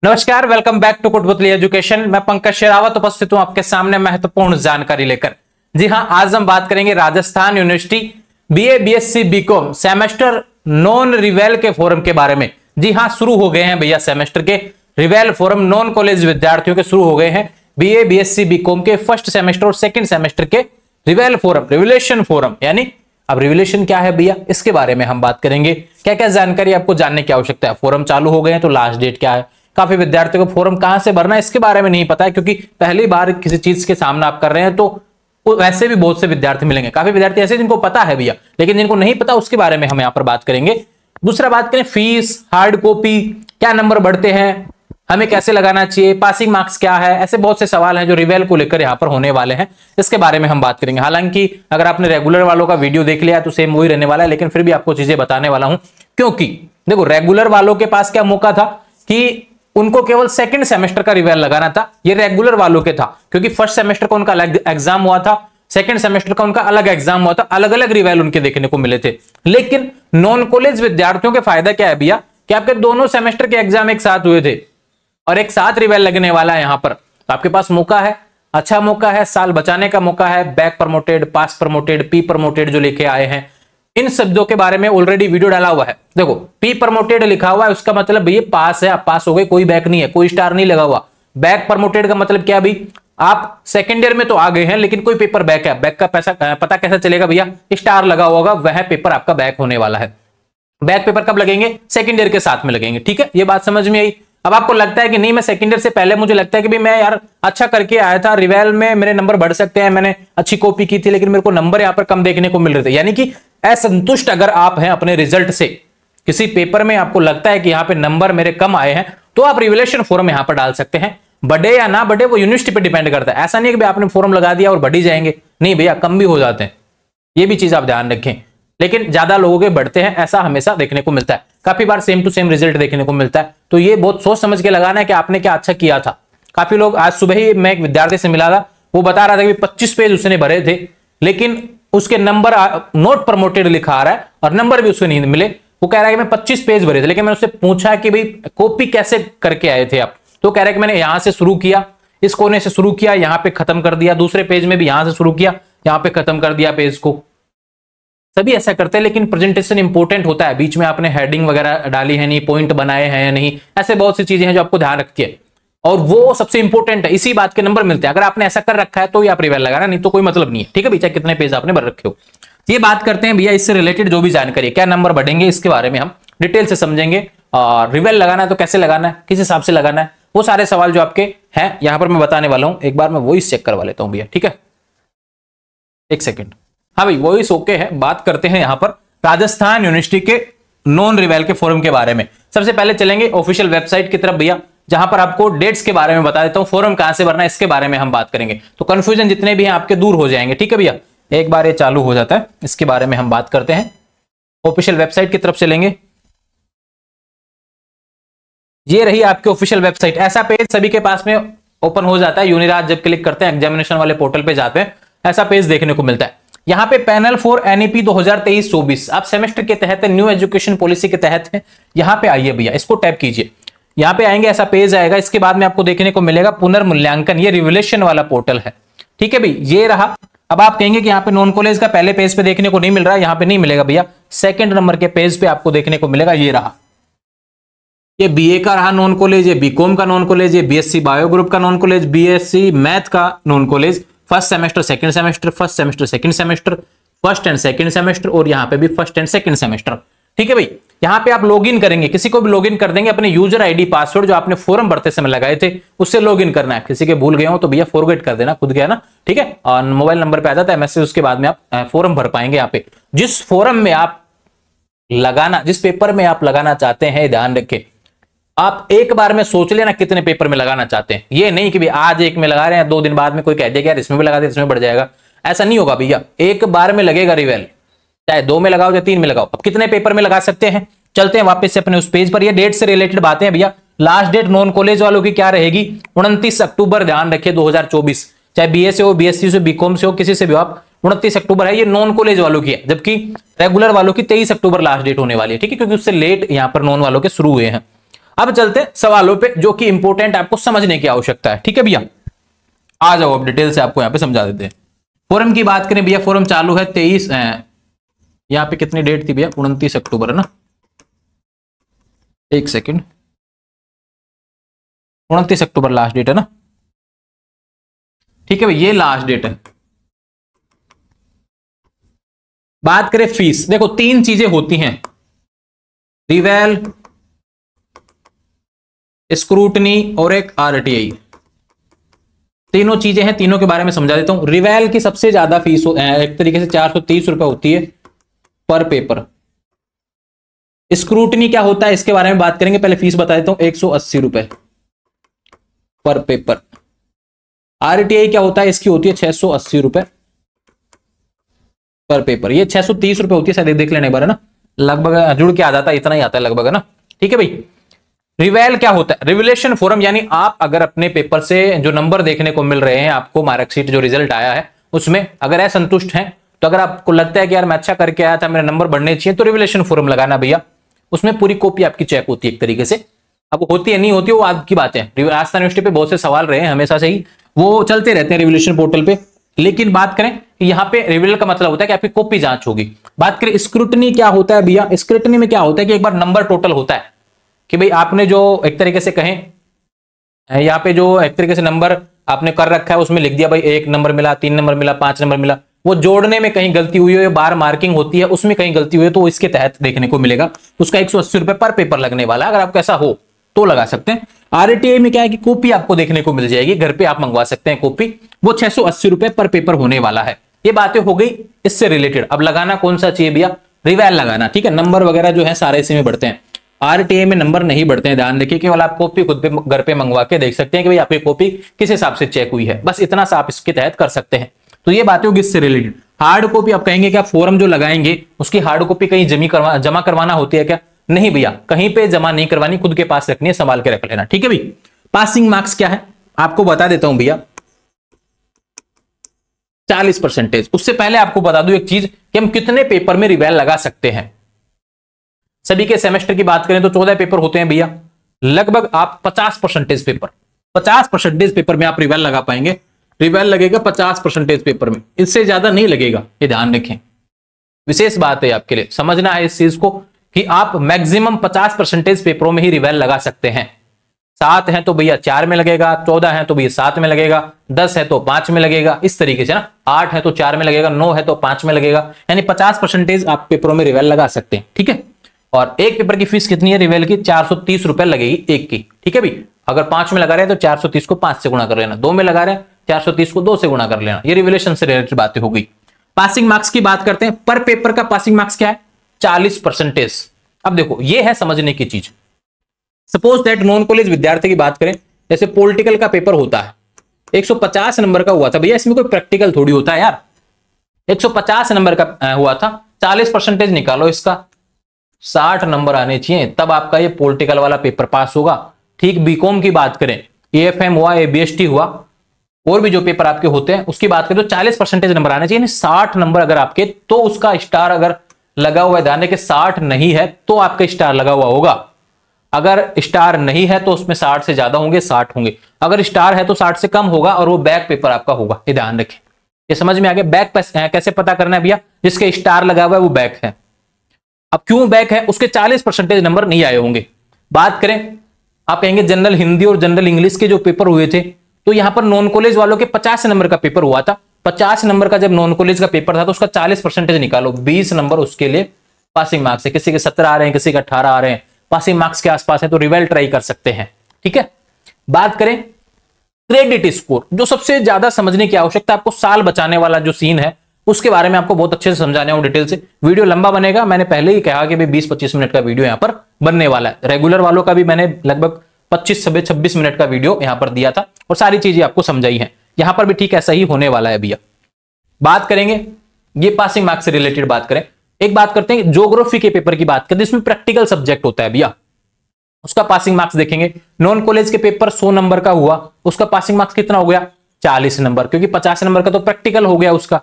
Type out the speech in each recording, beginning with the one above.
नमस्कार, welcome back to कठपुतली education. मैं पंकज शेरावत उपस्थित हूं आपके सामने महत्वपूर्ण जानकारी लेकर। जी हां, आज हम बात करेंगे Rajasthan university BA BSc BCom semester non रिवेल के फोरम के बारे में। जी हां, शुरू हो गए हैं भैया सेमेस्टर के रिवेल फोरम। नॉन कॉलेज विद्यार्थियों के शुरू हो गए हैं बीए बीएससी बीकॉम के फर्स्ट सेमेस्टर और सेकंड सेमेस्टर के रिवेल फोरम, रिविलेशन फोरम। यानी अब रिविलेशन क्या है भैया, इसके बारे में हम बात करेंगे। क्या क्या जानकारी आपको जानने की आवश्यकता है। फोरम चालू हो गए हैं तो लास्ट डेट क्या है। काफी विद्यार्थियों को फोरम कहां से भरना है इसके बारे में नहीं पता है, क्योंकि पहली बार किसी चीज के सामना आप कर रहे हैं। तो वैसे भी बहुत से विद्यार्थी मिलेंगे, काफी विद्यार्थी ऐसे जिनको पता है भैया, लेकिन जिनको नहीं पता उसके बारे में हम यहाँ पर बात करेंगे। दूसरा बात करें फीस, हार्ड कॉपी, क्या नंबर बढ़ते हैं, हमें कैसे लगाना चाहिए, पासिंग मार्क्स क्या है। ऐसे बहुत से सवाल हैं जो रिवेल को लेकर यहाँ पर होने वाले हैं, इसके बारे में हम बात करेंगे। हालांकि अगर आपने रेगुलर वालों का वीडियो देख लिया तो सेम वही रहने वाला है, लेकिन फिर भी आपको चीजें बताने वाला हूं। क्योंकि देखो, रेगुलर वालों के पास क्या मौका था कि उनको केवल सेकंड सेमेस्टर का रिवेल लगाना था। ये रेगुलर वालों के था, क्योंकि फर्स्ट सेमेस्टर का उनका अलग एग्जाम हुआ था, सेकंड सेमेस्टर का उनका अलग एग्जाम हुआ था, अलग अलग रिवेल उनके देखने को मिले थे। लेकिन नॉन कॉलेज विद्यार्थियों के फायदा क्या है भैया, कि आपके दोनों सेमेस्टर के एग्जाम एक साथ हुए थे और एक साथ रिवेल लगने वाला है यहां पर। तो आपके पास मौका है, अच्छा मौका है, साल बचाने का मौका है। बैक प्रमोटेड, पास प्रमोटेड, पी प्रमोटेड जो लेके आए हैं, इन शब्दों के बारे में ऑलरेडी वीडियो डाला हुआ है। देखो, पी प्रमोटेड लिखा हुआ है, उसका मतलब ये पास है, आप पास हो गए, कोई बैक नहीं है, कोई स्टार नहीं लगा हुआ। बैक प्रमोटेड का मतलब क्या भाई, आप सेकेंड ईयर में तो आ गए हैं लेकिन कोई पेपर बैक है। बैक का पैसा पता कैसे चलेगा भैया, स्टार लगा होगा, वह पेपर आपका बैक होने वाला है। बैक पेपर कब लगेंगे, सेकेंड ईयर के साथ में लगेंगे। ठीक है, ये बात समझ में आई। अब आपको लगता है कि नहीं, मैं सेकंड ईयर से पहले मुझे लगता है कि भी मैं यार अच्छा करके आया था, रिवेल में मेरे नंबर बढ़ सकते हैं, मैंने अच्छी कॉपी की थी, लेकिन मेरे को नंबर यहां पर कम देखने को मिल रहे थे। यानी कि असंतुष्ट अगर आप हैं अपने रिजल्ट से, किसी पेपर में आपको लगता है कि यहां पे नंबर मेरे कम आए हैं, तो आप रिविलेशन फॉर्म यहां पर डाल सकते हैं। बढ़े या ना बढ़े वो यूनिवर्सिटी पे डिपेंड करता है। ऐसा नहीं है कि आपने फॉर्म लगा दिया और बढ़ ही जाएंगे, नहीं भैया, कम भी हो जाते हैं। ये भी चीज आप ध्यान रखें। लेकिन ज्यादा लोगों के बढ़ते हैं, ऐसा हमेशा देखने को मिलता है। काफी बार सेम टू सेम रिजल्ट देखने को मिलता है। तो ये बहुत सोच समझ के लगाना है कि आपने क्या अच्छा किया था। काफी लोग, आज सुबह ही मैं एक विद्यार्थी से मिला था, वो बता रहा था कि 25 पेज उसने भरे थे, लेकिन उसके नंबर नोट प्रमोटेड लिखा आ रहा है और नंबर भी उसको नहीं मिले। वो कह रहा है कि मैं 25 पेज भरे थे, लेकिन मैंने उससे पूछा कि भाई कॉपी कैसे करके आए थे आप, तो कह रहा है कि मैंने यहां से शुरू किया, इस कोने से शुरू किया, यहां पे खत्म कर दिया, दूसरे पेज में भी यहां से शुरू किया, यहां पे खत्म कर दिया पेज को। सभी ऐसा करते हैं, लेकिन प्रेजेंटेशन इंपॉर्टेंट होता है। बीच में आपने हेडिंग वगैरह डाली है नहीं, पॉइंट बनाए हैं या नहीं, ऐसे बहुत सी चीजें हैं जो आपको ध्यान रखती है, और वो सबसे इंपॉर्टेंट है। इसी बात के नंबर मिलते हैं। अगर आपने ऐसा कर रखा है तो आप रिवेल लगाना, नहीं तो कोई मतलब नहीं है। ठीक है भैया, कितने पेज आपने भर रखे हो। ये बात करते हैं भैया, इससे रिलेटेड जो भी जानकारी, क्या नंबर बढ़ेंगे, इसके बारे में हम डिटेल से समझेंगे। और रिवेल लगाना है तो कैसे लगाना है, किस हिसाब से लगाना है, वो सारे सवाल जो आपके हैं यहां पर मैं बताने वाला हूं। एक बार मैं वॉइस चेक करवा लेता हूं भैया, ठीक है, एक सेकेंड। हाँ भाई, वॉइस ओके है। बात करते हैं यहां पर राजस्थान यूनिवर्सिटी के नॉन रिवेल के फोरम के बारे में। सबसे पहले चलेंगे ऑफिशियल वेबसाइट की तरफ भैया, जहां पर आपको डेट्स के बारे में बता देता हूं, फोरम कहां से भरना है इसके बारे में हम बात करेंगे। तो कंफ्यूजन जितने भी हैं आपके दूर हो जाएंगे। ठीक है भैया, एक बार ये चालू हो जाता है, इसके बारे में हम बात करते हैं। ऑफिशियल वेबसाइट की तरफ चलेंगे। ये रही आपकी ऑफिशियल वेबसाइट। ऐसा पेज सभी के पास में ओपन हो जाता है। यूनिराज जब क्लिक करते हैं, एग्जामिनेशन वाले पोर्टल पे जाते हैं, ऐसा पेज देखने को मिलता है। यहां पे पैनल फॉर एनईपी 2023-24, आप सेमेस्टर के तहत न्यू एजुकेशन पॉलिसी के तहत है। यहां पे आइए भैया, इसको टैप कीजिए। यहां पे आएंगे, ऐसा पेज आएगा। इसके बाद में आपको देखने को मिलेगा पुनर्मूल्यांकन, ये रिविलेशन वाला पोर्टल है। ठीक है भाई, ये रहा। अब आप कहेंगे कि यहाँ पे नॉन कॉलेज का पहले पेज पे देखने को नहीं मिल रहा है, यहां पे नहीं मिलेगा भैया, सेकंड नंबर के पेज पे आपको देखने को मिलेगा। ये रहा, ये बीए का रहा नॉन कॉलेज, ये बीकॉम का नॉन कॉलेज, ये बीएससी बायो ग्रुप का नॉन कॉलेज, बीएससी मैथ का non college, first semester second semester, first semester second semester, first and second semester, और यहां पे भी फर्स्ट एंड सेकंड सेमेस्टर। ठीक है भाई, यहां पे आप लॉगिन करेंगे, किसी को भी लॉगिन कर देंगे, अपने यूजर आईडी पासवर्ड जो आपने फॉर्म भरते समय लगाए थे उससे लॉगिन करना है। किसी के भूल गए हो तो भैया फॉरगेट कर देना, खुद गया ना, ठीक है। और मोबाइल नंबर पे आ जाता है मैसेज, उसके बाद में आप फॉर्म भर पाएंगे। यहाँ पे जिस फॉर्म में आप लगाना, जिस पेपर में आप लगाना चाहते हैं, ध्यान रखें, आप एक बार में सोच लेना कितने पेपर में लगाना चाहते हैं। ये नहीं कि भी आज एक में लगा रहे हैं, 2 दिन बाद में कोई कह देगा यार इसमें भी लगा दे, इसमें बढ़ जाएगा, ऐसा नहीं होगा भैया। एक बार में लगेगा रिवेल, चाहे 2 में लगाओ या 3 में लगाओ। अब कितने पेपर में लगा सकते हैं, चलते हैं वापस से अपने उस पेज पर। ये डेट से रिलेटेड बातें हैं भैया। लास्ट डेट नॉन कॉलेज वालों की क्या रहेगी, 29 अक्टूबर, ध्यान रखिए 2024। चाहे बीए से हो, बीएससी से, बीकॉम से हो, किसी से भी हो आप, 29 अक्टूबर है, ये नॉन कॉलेज वालों की है। जबकि रेगुलर वालों की 23 अक्टूबर लास्ट डेट होने वाली है। ठीक है, क्योंकि उससे लेट यहां पर नॉन वालों के शुरू हुए हैं। अब चलते हैं सवालों पे जो कि इंपॉर्टेंट आपको समझने की आवश्यकता है। ठीक है भैया, आ जाओ अब डिटेल से आपको यहां पे समझा देते हैं। फोरम की बात करें भैया, फोरम चालू है 23, यहां पे कितनी डेट थी भैया, 29 अक्टूबर है ना, एक सेकंड, 29 अक्टूबर लास्ट डेट है ना। ठीक है भाई, ये लास्ट डेट है। बात करें फीस, देखो तीन चीजें होती हैं, रिवेल, स्क्रूटनी और एक आरटीआई, तीनों चीजें हैं, तीनों के बारे में समझा देता हूं। रिवेल की सबसे ज्यादा फीस एक तरीके से 430 रुपए होती है पर पेपर। स्क्रूटनी क्या होता है इसके बारे में बात करेंगे, पहले फीस बता देता हूं, 180 रुपए पर पेपर। आरटीआई क्या होता है, इसकी होती है 680 रुपए पर पेपर। ये 630 रुपए होती है, शायद देख लेने एक बार है ना, लगभग जुड़ के आ जाता है, इतना ही आता है लगभग है ना। ठीक है भाई, रिवेल क्या होता है, रिवेलेशन फोरम, यानी आप अगर अपने पेपर से जो नंबर देखने को मिल रहे हैं, आपको मार्कशीट जो रिजल्ट आया है उसमें अगर असंतुष्ट हैं, तो अगर आपको लगता है कि यार मैं अच्छा करके आया था, मेरे नंबर बढ़ने चाहिए, तो रिवेलेशन फोरम लगाना भैया। उसमें पूरी कॉपी आपकी चेक होती है एक तरीके से, अब होती है नहीं होती वो आपकी बात है। राजस्थान यूनिवर्सिटी पे बहुत से सवाल रहे हैं हमेशा से ही, वो चलते रहते हैं रिवेलेशन पोर्टल पे। लेकिन बात करें यहाँ पे रिवेल का मतलब होता है कि आपकी कॉपी जांच होगी। बात करें स्क्रूटनी क्या होता है भैया, स्क्रूटनी में क्या होता है कि एक बार नंबर टोटल होता है कि भाई आपने जो एक तरीके से कहें, यहाँ पे जो एक तरीके से नंबर आपने कर रखा है उसमें लिख दिया भाई 1 नंबर मिला, 3 नंबर मिला, 5 नंबर मिला, वो जोड़ने में कहीं गलती हुई है, बार मार्किंग होती है उसमें कहीं गलती हुई है, तो इसके तहत देखने को मिलेगा। उसका 180 रुपए पर पेपर लगने वाला है, अगर आपको ऐसा हो तो लगा सकते हैं। आरटीआई में क्या है कि कॉपी आपको देखने को मिल जाएगी, घर पे आप मंगवा सकते हैं कॉपी, वो 680 रुपए पर पेपर होने वाला है। ये बातें हो गई इससे रिलेटेड। अब लगाना कौन सा चाहिए भैया, रिवेल लगाना। ठीक है, नंबर वगैरह जो है सारे इसी में बढ़ते हैं, आरटीआई में नंबर नहीं बढ़ते हैं, ध्यान रखिए। केवल आप कॉपी खुद पे घर पे मंगवा के देख सकते हैं कि भाई आपकी कॉपी किस हिसाब से चेक हुई है, बस इतना सा आप इसके तहत कर सकते हैं। तो ये बातें होगी इससे रिलेटेड। हार्ड कॉपी आप कहेंगे कि आप फॉर्म जो लगाएंगे उसकी हार्ड कॉपी कहीं जमा करवाना होती है क्या, नहीं भैया, कहीं पे जमा नहीं करवानी, खुद के पास रखनी है, संभाल के रख लेना। ठीक है भाई, पासिंग मार्क्स क्या है आपको बता देता हूं भैया, 40%। उससे पहले आपको बता दूं एक चीज कि हम कितने पेपर में रिवेल लगा सकते हैं। सभी के सेमेस्टर की बात करें तो 14 पेपर होते हैं भैया, लगभग आप 50% पेपर, 50% पेपर में आप रिवेल लगा पाएंगे। रिवेल लगेगा 50% पेपर में, इससे ज्यादा नहीं लगेगा, ये ध्यान रखें। विशेष बात है आपके लिए, समझना है इस चीज को कि आप मैक्सिमम 50% पेपरों में ही रिवेल लगा सकते हैं। 7 है तो भैया 4 में लगेगा, 14 है तो भैया 7 में लगेगा, 10 है तो 5 में लगेगा, इस तरीके से ना, 8 है तो 4 में लगेगा, 9 है तो 5 में लगेगा, यानी 50% आप पेपरों में रिवेल लगा सकते हैं। ठीक है, और एक पेपर की फीस कितनी है रिवेल की, 430 रुपए लगेगी एक की। ठीक है भाई, अगर 5 में लगा रहे हैं तो 430 को 5 से गुणा कर लेना, 2 में लगा रहे हैं 430 को 2 से गुणा कर लेना। ये रिवेलेशन से रिलेटेड बातें हो गई। पासिंग मार्क्स की बात करते हैं, पर पेपर का पासिंग मार्क्स क्या है, 40%। अब देखो ये है समझने की चीज। सपोज दैट नॉन कॉलेज विद्यार्थी की बात करें, जैसे पॉलिटिकल का पेपर होता है, 150 नंबर का हुआ था भैया, इसमें कोई प्रैक्टिकल थोड़ी होता है यार, 150 नंबर का हुआ था, 40% निकालो इसका, 60 नंबर आने चाहिए, तब आपका ये पॉलिटिकल वाला पेपर पास होगा। ठीक बीकॉम की बात करें, एएफएम हुआ, एबीएसटी हुआ, और भी जो पेपर आपके होते हैं उसकी बात करें तो 40% नंबर आने चाहिए, 60 नंबर अगर आपके, तो उसका स्टार अगर लगा हुआ है, ध्यान रखिए 60 नहीं है तो आपका स्टार लगा हुआ होगा। अगर स्टार नहीं है तो उसमें 60 से ज्यादा होंगे, 60 होंगे, अगर स्टार है तो 60 से कम होगा और वो बैक पेपर आपका होगा, ये ध्यान रखें। ये समझ में आ गया। बैक कैसे पता करना है भैया, जिसके स्टार लगा हुआ है वो बैक है। अब क्यों बैक है, उसके 40% नंबर नहीं आए होंगे। बात करें, आप कहेंगे जनरल हिंदी और जनरल इंग्लिश के जो पेपर हुए थे, तो यहां पर नॉन कॉलेज वालों के 50 नंबर का पेपर हुआ था। 50 नंबर का जब नॉन कॉलेज का पेपर था तो उसका 40% निकालो, 20 नंबर उसके लिए पासिंग मार्क्स है। किसी के 17 आ रहे हैं, किसी के 18 आ रहे हैं, पासिंग मार्क्स के आसपास है, तो रिवेल ट्राई कर सकते हैं। ठीक है, बात करें क्रेडिट स्कोर, जो सबसे ज्यादा समझने की आवश्यकता, आपको साल बचाने वाला जो सीन है उसके बारे में आपको बहुत अच्छे से समझाने हूं डिटेल से। वीडियो लंबा बनेगा, मैंने पहले ही कहा कि 20-25 मिनट का वीडियो यहां पर बनने वाला है। रेगुलर वालों का भी मैंने लगभग 25-26 मिनट का वीडियो यहां पर दिया था और सारी चीजें आपको समझाई हैं। यहां पर भी ठीक ऐसा ही होने वाला है भैया। बात करेंगे, ये पासिंग मार्क्स से रिलेटेड बात करें, एक बात करते हैं ज्योग्राफी के पेपर की बात करते हैं, इसमें प्रैक्टिकल सब्जेक्ट होता है भैया, उसका पासिंग मार्क्स देखेंगे। नॉन कॉलेज के पेपर 100 नंबर का हुआ, उसका पासिंग मार्क्स कितना हो गया, 40 नंबर, क्योंकि 50 नंबर का तो प्रैक्टिकल हो गया उसका,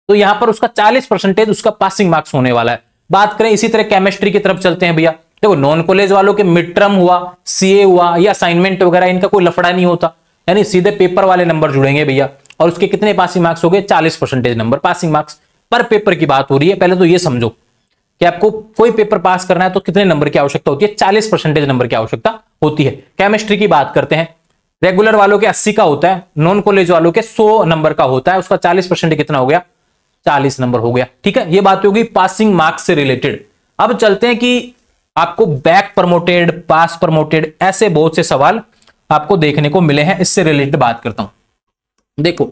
तो यहां पर उसका 40% उसका पासिंग मार्क्स होने वाला है। बात करें इसी तरह केमिस्ट्री की तरफ चलते हैं भैया, देखो नॉन कॉलेज वालों के मिड टर्म हुआ, सीए हुआ या असाइनमेंट वगैरह, इनका कोई लफड़ा नहीं होता, यानी सीधे पेपर वाले नंबर जुड़ेंगे भैया। और उसके कितने पासिंग मार्क्स हो गए? 40% नंबर पासिंग मार्क्स। पर पेपर की बात हो रही है, पहले तो ये समझो कि आपको कोई पेपर पास करना है तो कितने नंबर की आवश्यकता होती है? 40% नंबर की आवश्यकता होती है। केमिस्ट्री की बात करते हैं, रेगुलर वालों के 80 का होता है, नॉन कॉलेज वालों के 100 नंबर का होता है, उसका 40% कितना हो गया? 40 नंबर हो गया। ठीक है, ये बात होगी पासिंग मार्क्स से रिलेटेड। अब चलते हैं कि आपको बैक प्रमोटेड, पास प्रमोटेड, ऐसे बहुत से सवाल आपको देखने को मिले हैं, इससे रिलेटेड बात करता हूं। देखो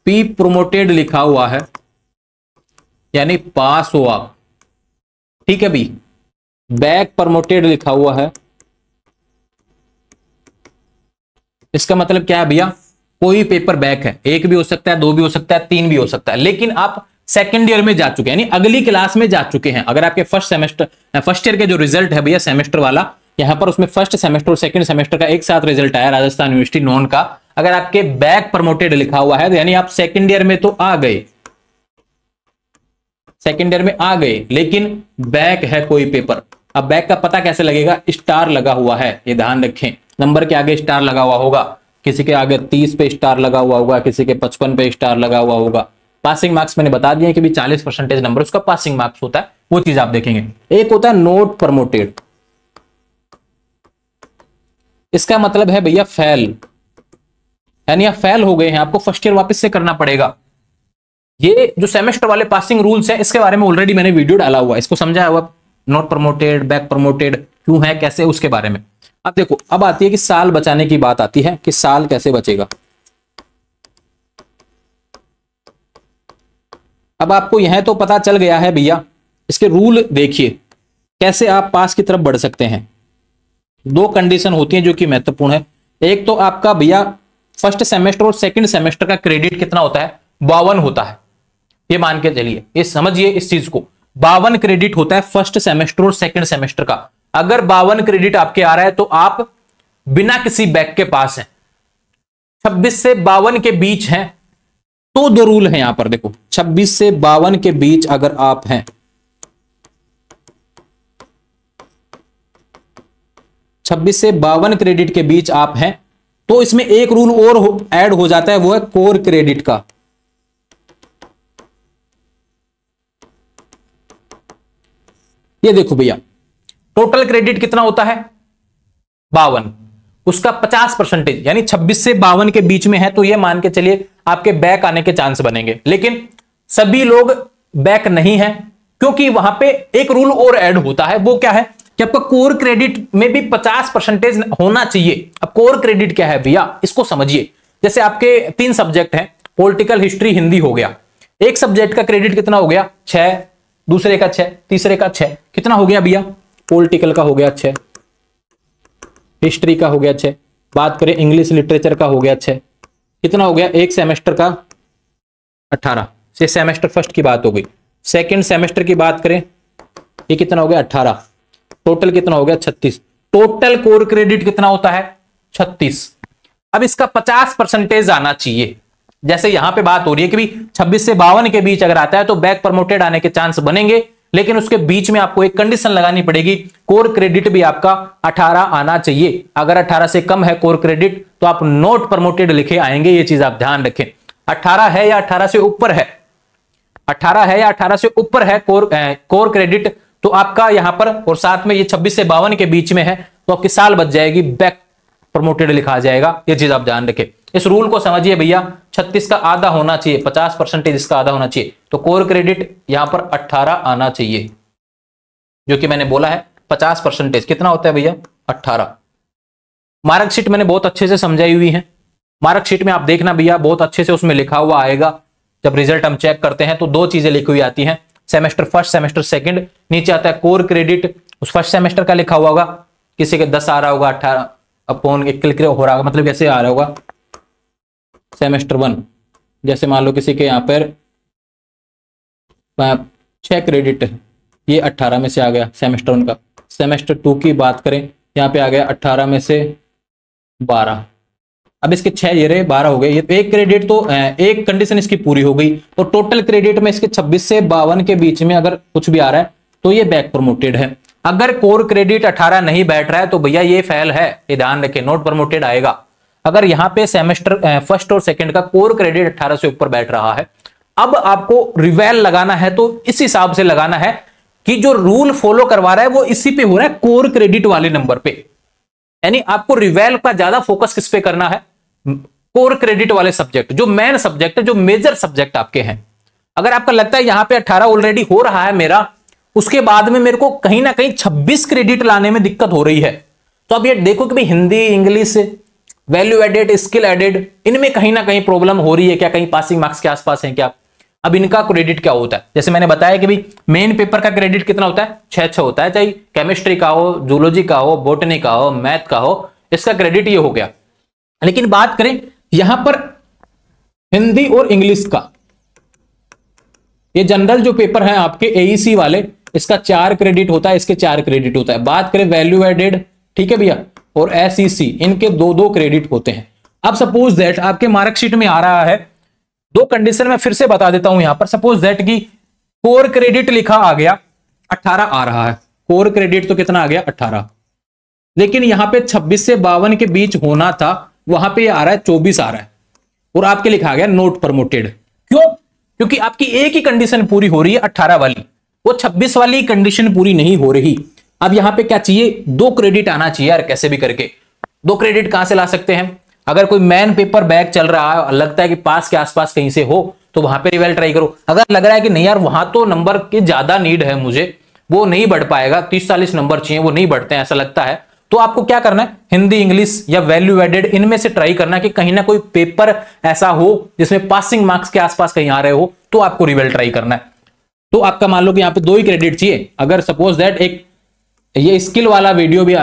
पी प्रोमोटेड लिखा हुआ है यानी पास हुआ, ठीक है भी। बैक प्रमोटेड लिखा हुआ है, इसका मतलब क्या है भैया? कोई पेपर बैक है, एक भी हो सकता है, दो भी हो सकता है, तीन भी हो सकता है, लेकिन आप सेकंड ईयर में जा चुके हैं, यानी अगली क्लास में जा चुके हैं। अगर आपके फर्स्ट ईयर के जो रिजल्ट है भैया सेमेस्टर वाला, यहां पर उसमें फर्स्ट सेमेस्टर और सेकंड सेमेस्टर का एक साथ रिजल्ट आया राजस्थान यूनिवर्सिटी नॉन का, अगर आपके बैक प्रमोटेड लिखा हुआ है तो यानी आप सेकंड ईयर में तो आ गए, सेकंड ईयर में आ गए, लेकिन बैक है कोई पेपर। अब बैक का पता कैसे लगेगा? स्टार लगा हुआ है, ये ध्यान रखें, नंबर के आगे स्टार लगा हुआ होगा, किसी के आगे 30 पे स्टार लगा हुआ होगा, किसी के 55 पे स्टार लगा हुआ होगा। पासिंग मार्क्स मैंने बता दिया कि भी 40% नंबर उसका पासिंग मार्क्स होता है, वो चीज आप देखेंगे। एक होता है नोट प्रमोटेड, इसका मतलब है भैया फेल, यानी आप फेल हो गए हैं, आपको फर्स्ट ईयर वापस से करना पड़ेगा। ये जो सेमेस्टर वाले पासिंग रूल्स है, इसके बारे में ऑलरेडी मैंने वीडियो डाला हुआ है, इसको समझाया हुआ, नॉट प्रमोटेड, बैक प्रमोटेड क्यों है, कैसे, उसके बारे में। अब देखो, अब आती है कि साल बचाने की बात आती है कि साल कैसे बचेगा। अब आपको यह तो पता चल गया है भैया, इसके रूल देखिए कैसे आप पास की तरफ बढ़ सकते हैं। दो कंडीशन होती हैं जो कि महत्वपूर्ण है। एक तो आपका भैया फर्स्ट सेमेस्टर और सेकंड सेमेस्टर का क्रेडिट कितना होता है? 52 होता है, ये मान के चलिए, ये समझिए इस चीज को। 52 क्रेडिट होता है फर्स्ट सेमेस्टर और सेकंड सेमेस्टर का। अगर 52 क्रेडिट आपके आ रहा है तो आप बिना किसी बैक के पास हैं। 26 से 52 के बीच हैं तो दो रूल है यहां पर, देखो 26 से 52 के बीच अगर आप हैं, 26 से 52 क्रेडिट के बीच आप हैं, तो इसमें एक रूल और ऐड हो जाता है, वो है कोर क्रेडिट का। ये देखो भैया, टोटल क्रेडिट कितना होता है? 52, उसका 50% यानी 26 से 52 के बीच में है, तो ये मान के चलिए आपके बैक आने के चांस बनेंगे। लेकिन सभी लोग बैक नहीं है, क्योंकि वहां पे एक रूल और ऐड होता है, वो क्या है कि आपका कोर क्रेडिट में भी 50% होना चाहिए। अब कोर क्रेडिट क्या है भैया, इसको समझिए। जैसे आपके 3 सब्जेक्ट हैं, पॉलिटिकल, हिस्ट्री, हिंदी हो गया। एक सब्जेक्ट का क्रेडिट कितना हो गया? 6, दूसरे का 6, तीसरे का 6, कितना हो गया भैया? पॉलिटिकल का हो गया 6, हिस्ट्री का हो गया 6, बात करें इंग्लिश लिटरेचर का हो गया 6, कितना हो गया? एक सेमेस्टर का 18। से सेमेस्टर फर्स्ट की बात हो गई। सेकंड सेमेस्टर की बात करें, ये कितना हो गया? 18, टोटल कितना हो गया? 36। टोटल कोर क्रेडिट कितना होता है? 36। अब इसका 50% आना चाहिए। जैसे यहां पे बात हो रही है कि भी 26 से 52 के बीच अगर आता है तो बैक प्रमोटेड आने के चांस बनेंगे, लेकिन उसके बीच में आपको एक कंडीशन लगानी पड़ेगी, कोर क्रेडिट भी आपका 18 आना चाहिए। अगर 18 से कम है कोर क्रेडिट तो आप नोट प्रमोटेड लिखे आएंगे, ये चीज आप ध्यान रखें। 18 है या 18 से ऊपर है, 18 है या 18 से ऊपर है कोर क्रेडिट, तो आपका यहां पर, और साथ में ये 26 से 52 के बीच में है, तो आपकी साल बच जाएगी, बैक प्रमोटेड लिखा जाएगा। ये चीज आप ध्यान रखें, इस रूल को समझिए भैया। 36 का आधा होना चाहिए, 50% इसका आधा होना चाहिए, तो कोर क्रेडिट यहां पर 18 आना चाहिए, जो कि मैंने बोला है 50%। कितना होता है भैया? 18। मार्कशीट मैंने बहुत अच्छे से समझाई हुई है, मार्कशीट में आप देखना भैया, बहुत अच्छे से उसमें लिखा हुआ आएगा। जब रिजल्ट हम चेक करते हैं तो 2 चीजें लिखी हुई आती हैं, सेमेस्टर फर्स्ट, सेमेस्टर सेकंड, नीचे आता है कोर क्रेडिट, उस फर्स्ट सेमेस्टर का लिखा हुआ होगा, किसी के 10 आ रहा होगा, 18 अपॉन क्लिक हो रहा होगा, मतलब कैसे आ रहा होगा सेमेस्टर 1। जैसे मान लो किसी के यहाँ पर 6 क्रेडिट है, ये 18 में से आ गया सेमेस्टर 1 का। सेमेस्टर 2 की बात करें, यहाँ पे आ गया 18 में से 12। अब इसके 6 ये रहे, 12 हो गए, ये एक क्रेडिट, तो एक कंडीशन इसकी पूरी हो गई। तो टोटल क्रेडिट में इसके 26 से 52 के बीच में अगर कुछ भी आ रहा है तो ये बैक प्रमोटेड है। अगर कोर क्रेडिट 18 नहीं बैठ रहा है तो भैया ये फेल है, ये ध्यान रखें, नॉट प्रमोटेड आएगा। अगर यहां पे सेमेस्टर फर्स्ट और सेकंड का कोर क्रेडिट 18 से ऊपर बैठ रहा है, अब आपको रिवेल लगाना है तो इस हिसाब से लगाना है कि जो रूल फॉलो करवा रहा है वो इसी पे हो रहा है, कोर क्रेडिट वाले नंबर पे। यानी आपको रिवेल का ज्यादा फोकस किस पे करना है, कोर क्रेडिट वाले सब्जेक्ट, जो मेन सब्जेक्ट है, जो मेजर सब्जेक्ट आपके हैं। अगर आपका लगता है यहां पे 18 ऑलरेडी हो रहा है मेरा, उसके बाद में मेरे को कहीं ना कहीं 26 क्रेडिट लाने में दिक्कत हो रही है, तो अब ये देखो कि भाई Hindi, English, value added, skill added, इनमें कहीं ना कहीं प्रॉब्लम हो रही है क्या, कहीं पासिंग मार्क्स के आसपास है क्या। अब इनका क्रेडिट क्या होता है, जैसे मैंने बताया कि भाई मेन पेपर का क्रेडिट कितना होता है, 6 होता है, चाहे केमिस्ट्री का हो, जूलॉजी का हो, बॉटनी का हो, मैथ का हो, इसका क्रेडिट ये हो गया। लेकिन बात करें यहां पर हिंदी और इंग्लिश का, ये जनरल जो पेपर है आपके एईसी वाले, इसका 4 क्रेडिट होता है, इसके 4 क्रेडिट होता है। बात करें वैल्यू एडेड, ठीक है भैया, और एसईसी, इनके 2-2 क्रेडिट होते हैं। अब सपोज दैट आपके मार्कशीट में आ रहा है, दो कंडीशन में फिर से बता देता हूं यहां पर, सपोज दैट की कोर क्रेडिट लिखा आ गया 18 आ रहा है, कोर क्रेडिट तो कितना आ गया 18, लेकिन यहां पे 26 से 52 के बीच होना था, वहां पे आ रहा है 24 आ रहा है, और आपके लिखा गया नोट प्रमोटेड। क्यों? क्योंकि आपकी एक ही कंडीशन पूरी हो रही है 18 वाली, वो 26 वाली कंडीशन पूरी नहीं हो रही। अब यहां पे क्या चाहिए, 2 क्रेडिट आना चाहिए यार, कैसे भी करके। 2 क्रेडिट कहां से ला सकते हैं, अगर कोई मैन पेपर बैक चल रहा है, लगता है कि पास के आसपास कहीं से हो, तो वहां पे रिवेल ट्राई करो। अगर लग रहा है कि नहीं यार वहां तो नंबर की ज्यादा नीड है मुझे, वो नहीं बढ़ पाएगा, 30-40 नंबर चाहिए, वो नहीं बढ़ते हैं ऐसा लगता है, तो आपको क्या करना है, हिंदी, इंग्लिश या वैल्यू एडेड, इनमें से ट्राई करना कि कहीं ना कोई पेपर ऐसा हो जिसमें पासिंग मार्क्स के आसपास कहीं आ रहे हो, तो आपको रिवेल ट्राई करना है। तो आपका मान लो कि यहाँ पे 2 ही क्रेडिट चाहिए। अगर सपोज दैट एक ये स्किल वाला वीडियो भी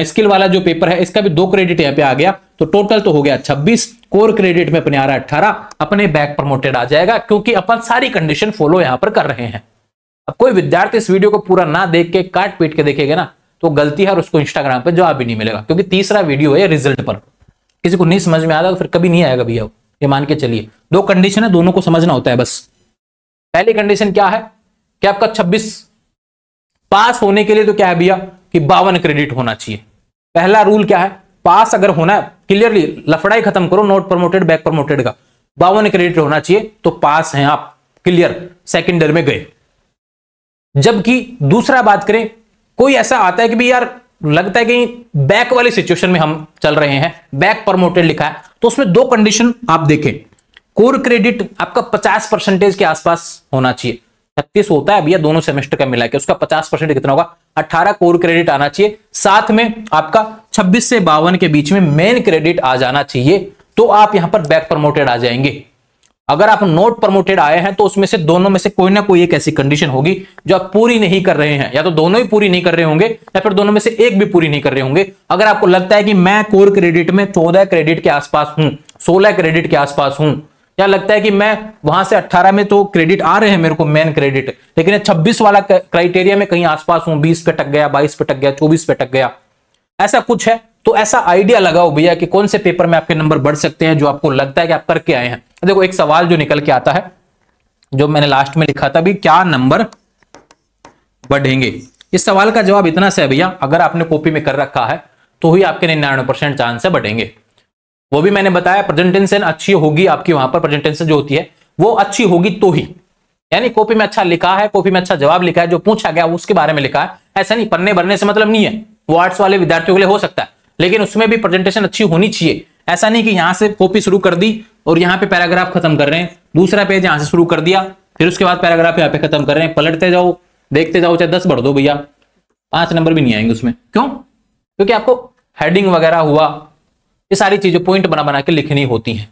स्किल वाला जो पेपर है, इसका भी 2 क्रेडिट यहाँ पे आ गया, तो टोटल तो हो गया 26, कोर क्रेडिट में अपने आ रहा है 18, अपने बैक प्रमोटेड आ जाएगा, क्योंकि अपन सारी कंडीशन फॉलो यहां पर कर रहे हैं। अब कोई विद्यार्थी इस वीडियो को पूरा ना देख के काट पीट के देखेगा ना, तो गलती है और उसको इंस्टाग्राम पे जवाब भी नहीं मिलेगा, क्योंकि तीसरा वीडियो है रिजल्ट पर। किसी को नहीं समझ में आता तो फिर कभी नहीं आएगा भैया, ये मान के चलिए। 2 कंडीशन है, दोनों को समझना होता है बस। पहली कंडीशन क्या है कि आपका 26 पास होने के लिए तो क्या है भैया कि 52 क्रेडिट होना चाहिए। पहला रूल क्या है, पास अगर होना है, क्लियरली लफड़ाई खत्म करो नोट प्रमोटेड बैक प्रमोटेड का, 52 क्रेडिट होना चाहिए, तो पास हैं आप, क्लियर, सेकंड ईयर में गए। जबकि दूसरा बात करें, कोई ऐसा आता है कि भी यार लगता है कि बैक वाली सिचुएशन में हम चल रहे हैं, बैक प्रमोटेड लिखा है, तो उसमें 2 कंडीशन आप देखें। कोर क्रेडिट आपका 50% के आसपास होना चाहिए, 36 होता है भैया दोनों सेमेस्टर का मिला के, उसका 50% कितना होगा, 18 कोर क्रेडिट आना चाहिए, साथ में आपका 26 से 52 के बीच में मेन क्रेडिट आ जाना चाहिए, तो आप यहां पर बैक प्रमोटेड आ जाएंगे। अगर आप नोट प्रमोटेड आए हैं तो उसमें से दोनों में से कोई ना कोई एक ऐसी कंडीशन होगी जो आप पूरी नहीं कर रहे हैं, या तो दोनों ही पूरी नहीं कर रहे होंगे या फिर दोनों में से एक भी पूरी नहीं कर रहे होंगे। अगर आपको लगता है कि मैं कोर क्रेडिट में 14 क्रेडिट के आसपास हूं, 16 क्रेडिट के आसपास हूं, या लगता है कि मैं वहां से 18 में तो क्रेडिट आ रहे हैं मेरे को मेन क्रेडिट, लेकिन 26 वाला क्राइटेरिया में कहीं आसपास हूं, 20 पे टक गया, 22 पे टक गया, 24 पे टक गया, ऐसा कुछ है, तो ऐसा आइडिया लगाओ भैया कि कौन से पेपर में आपके नंबर बढ़ सकते हैं जो आपको लगता है कि आप करके आए हैं। देखो एक सवाल जो निकल के आता है, जो मैंने लास्ट में लिखा था भी, क्या नंबर बढ़ेंगे। इस सवाल का जवाब इतना से है भैया, अगर आपने कॉपी में कर रखा है तो ही आपके 99% चांस है बढ़ेंगे। वो भी मैंने बताया प्रेजेंटेशन अच्छी होगी आपकी, वहां पर प्रेजेंटेशन जो होती है वो अच्छी होगी तो ही, यानी कॉपी में अच्छा लिखा है, कॉपी में अच्छा जवाब लिखा है, जो पूछा गया उसके बारे में लिखा है, ऐसा नहीं पन्ने भरने से मतलब नहीं है। वो आर्ट्स वाले विद्यार्थियों के लिए हो सकता है, लेकिन उसमें भी प्रेजेंटेशन अच्छी होनी चाहिए। ऐसा नहीं कि यहां से कॉपी शुरू कर दी और यहां पे पैराग्राफ खत्म कर रहे हैं, दूसरा पेज यहां से शुरू कर दिया, फिर उसके बाद पैराग्राफ यहां पे खत्म कर रहे हैं, पलटते जाओ, देखते जाओ, चाहे 10 बढ़ दो भैया, 5 नंबर भी नहीं आएंगे उसमें। क्यों? क्योंकि आपको हेडिंग वगैरह हुआ, ये सारी चीजें पॉइंट बना बना के लिखनी होती हैं।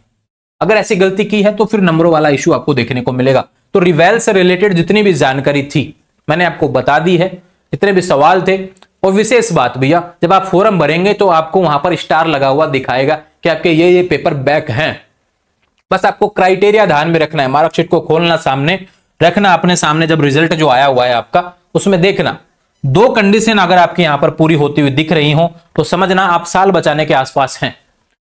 अगर ऐसी गलती की है तो फिर नंबरों वाला इश्यू आपको देखने को मिलेगा। तो रिवेल से रिलेटेड जितनी भी जानकारी थी मैंने आपको बता दी है, जितने भी सवाल थे। और विशेष बात भैया, जब आप फॉर्म भरेंगे तो आपको वहां पर स्टार लगा हुआ दिखाएगा कि आपके ये पेपर बैक हैं। बस आपको क्राइटेरिया ध्यान में रखना है, मार्कशीट को खोलना, सामने रखना अपने सामने, जब रिजल्ट जो आया हुआ है आपका उसमें देखना 2 कंडीशन अगर आपकी यहां पर पूरी होती हुई दिख रही हो तो समझना आप साल बचाने के आसपास हैं।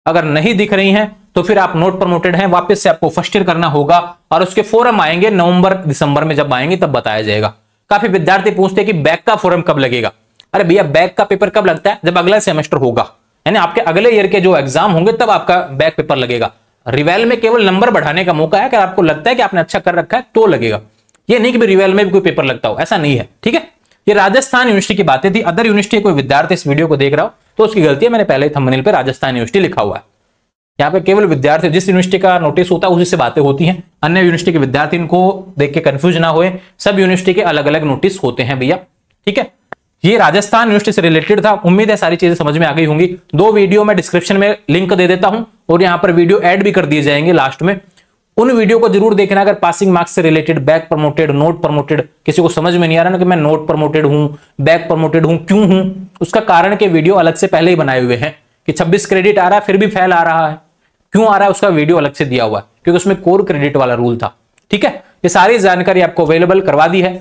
अगर नहीं दिख रही हैं तो फिर आप नोट प्रमोटेड हैं, वापस से आपको फर्स्ट ईयर करना होगा और उसके फॉर्म आएंगे नवंबर दिसंबर में, जब आएंगे तब बताया जाएगा। काफी विद्यार्थी पूछते हैं कि बैक का फॉर्म कब लगेगा। अरे भैया बैक का पेपर कब लगता है? जब अगला सेमेस्टर होगा, यानी आपके अगले ईयर के जो एग्जाम होंगे तब आपका बैक पेपर लगेगा। रिवेल में केवल नंबर बढ़ाने का मौका है, अगर आपको लगता है कि आपने अच्छा कर रखा है तो लगेगा। ये नहीं कि रिवेल में भी कोई पेपर लगता हो, ऐसा नहीं है, ठीक है। ये राजस्थान यूनिवर्सिटी की बातें थी। अदर यूनिवर्सिटी कोई विद्यार्थी इस वीडियो को देख रहा हो तो उसकी गलती है, मैंने पहले ही थंबनेल पे राजस्थान यूनिवर्सिटी लिखा हुआ है। यहाँ पे केवल विद्यार्थी, जिस यूनिवर्सिटी का नोटिस होता है उसी से बातें होती हैं। अन्य यूनिवर्सिटी के विद्यार्थी इनको देख के कंफ्यूज ना होए, सब यूनिवर्सिटी के अलग अलग नोटिस होते हैं भैया, ठीक है। ये राजस्थान यूनिवर्सिटी से रिलेटेड था। उम्मीद है सारी चीजें समझ में आ गई होंगी। 2 वीडियो में डिस्क्रिप्शन में लिंक दे देता हूं और यहाँ पर वीडियो ऐड भी कर दिए जाएंगे लास्ट में। उन वीडियो को जरूर देखना अगर पासिंग मार्क्स से related, back promoted, note promoted, किसी को समझ में नहीं आ रहा ना कि मैं नोट प्रमोटेड हूं, बैक प्रमोटेड हूं, क्यों हूं, उसका कारण के वीडियो अलग से पहले ही बनाए हुए हैं कि 26 क्रेडिट आ रहा है फिर भी फेल आ रहा है, क्यों आ रहा है, उसका वीडियो अलग से दिया हुआ है क्योंकि उसमें कोर क्रेडिट वाला रूल था, ठीक है। ये सारी जानकारी आपको अवेलेबल करवा दी है।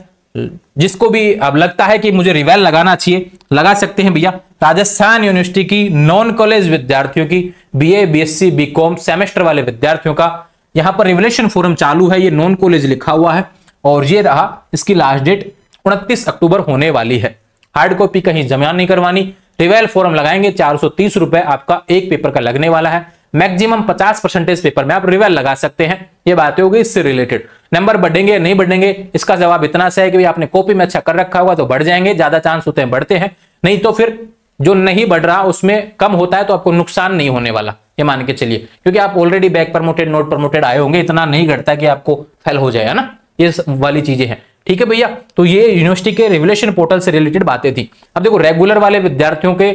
जिसको भी अब लगता है कि मुझे रिवेल लगाना चाहिए, लगा सकते हैं भैया। राजस्थान यूनिवर्सिटी की नॉन कॉलेज विद्यार्थियों की, बीए, बीएससी, बीकॉम सेमेस्टर वाले विद्यार्थियों का यहां पर रिवलेशन फोरम चालू है। ये नॉन कॉलेज लिखा हुआ है और ये रहा, इसकी लास्ट डेट 29 अक्टूबर होने वाली है। हार्ड कॉपी कहीं जमा नहीं करवानी, रिवेल फोरम लगाएंगे। 430 रुपए आपका एक पेपर का लगने वाला है। मैक्सिमम 50% पेपर में आप रिवेल लगा सकते हैं। ये बातें हो गई इससे रिलेटेड। नंबर बढ़ेंगे या नहीं बढ़ेंगे, इसका जवाब इतना सा है कि आपने कॉपी में अच्छा कर रखा होगा तो बढ़ जाएंगे, ज्यादा चांस होते हैं बढ़ते हैं, नहीं तो फिर जो नहीं बढ़ रहा उसमें कम होता है तो आपको नुकसान नहीं होने वाला, ये मान के चलिए, क्योंकि आप already back promoted, note promoted आए होंगे, इतना नहीं घटता कि आपको फेल हो जाए, है ना। ये वाली चीजें हैं, ठीक है भैया। तो ये यूनिवर्सिटी के रिवलेशन पोर्टल से रिलेटेड बातें थी। अब देखो रेगुलर वाले विद्यार्थियों के,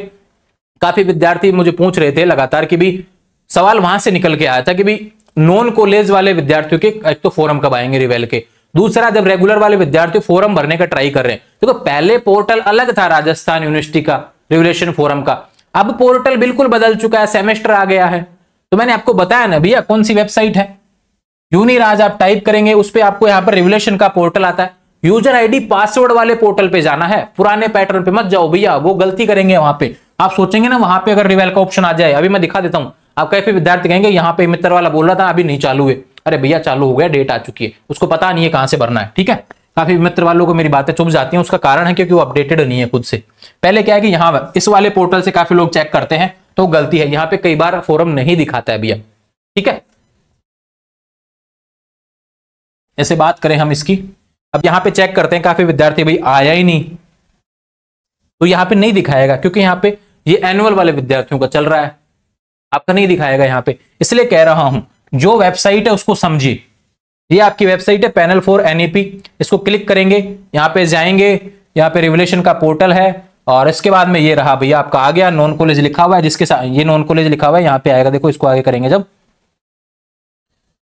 काफी विद्यार्थी मुझे पूछ रहे थे लगातार कि भी सवाल वहां से निकल के आया था कि भी नॉन कॉलेज वाले विद्यार्थियों के एक तो फोरम कब आएंगे रिवेल के, दूसरा जब रेगुलर वाले विद्यार्थी फोरम भरने का ट्राई कर रहे हैं। देखो पहले पोर्टल अलग था राजस्थान यूनिवर्सिटी का रिवलेशन फोरम का, अब पोर्टल बिल्कुल बदल चुका है, सेमेस्टर आ गया है। तो मैंने आपको बताया ना भैया कौन सी वेबसाइट है, यूनिराज आप टाइप करेंगे उस पर आपको यहाँ पर रिवलेशन का पोर्टल आता है। यूजर आईडी पासवर्ड वाले पोर्टल पे जाना है, पुराने पैटर्न पे मत जाओ भैया, वो गलती करेंगे वहां पे। आप सोचेंगे ना वहां पे अगर रिवेल का ऑप्शन आ जाए, अभी मैं दिखा देता हूं, आप काफी विद्यार्थी कहेंगे यहाँ पे मित्र वाला बोल रहा था अभी नहीं चालू है। अरे भैया चालू हो गया, डेट आ चुकी है, उसको पता नहीं है कहां से भरना है, ठीक है। काफी मित्र वालों को मेरी बातें चुभ जाती हैं, उसका कारण है क्योंकि वो अपडेटेड नहीं है खुद से। पहले क्या है कि यहाँ इस वाले पोर्टल से काफी लोग चेक करते हैं तो गलती है, यहाँ पे कई बार फोरम नहीं दिखाता है भैया, ठीक है। ऐसे बात करें हम इसकी, अब यहाँ पे चेक करते हैं काफी विद्यार्थी भाई आया ही नहीं, तो यहाँ पे नहीं दिखाएगा क्योंकि यहाँ पे ये एनुअल वाले विद्यार्थियों का चल रहा है, आपका नहीं दिखाएगा यहाँ पे। इसलिए कह रहा हूं जो वेबसाइट है उसको समझिए। ये आपकी वेबसाइट है पैनल फॉर एनईपी, इसको क्लिक करेंगे, यहाँ पे जाएंगे, यहाँ पे रिवलेशन का पोर्टल है और इसके बाद में ये रहा भैया आपका आ गया, नॉन कॉलेज लिखा हुआ है, जिसके साथ ये नॉन कॉलेज लिखा हुआ है यहाँ पे आएगा। देखो इसको आगे करेंगे जब,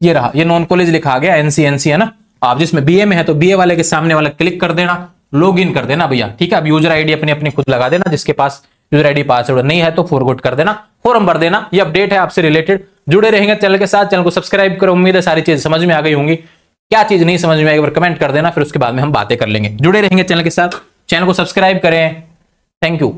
ये रहा, ये नॉन कॉलेज लिखा आ गया, एनसी है ना। आप जिसमें बीए में है तो बीए वाले के सामने वाला क्लिक कर देना, लॉग इन कर देना भैया, ठीक है। अब यूजर आईडी अपनी अपनी खुद लगा देना, जिसके पास यूजर आईडी पासवर्ड नहीं है तो फॉरगॉट कर देना, फॉर्म भर देना। ये अपडेट है आपसे रिलेटेड, जुड़े रहेंगे चैनल के साथ, चैनल को सब्सक्राइब करो। उम्मीद है सारी चीज समझ में आ गई होंगी, क्या चीज नहीं समझ में आई कमेंट कर देना, फिर उसके बाद में हम बातें कर लेंगे। जुड़े रहेंगे चैनल के साथ, चैनल को सब्सक्राइब करें। Thank you.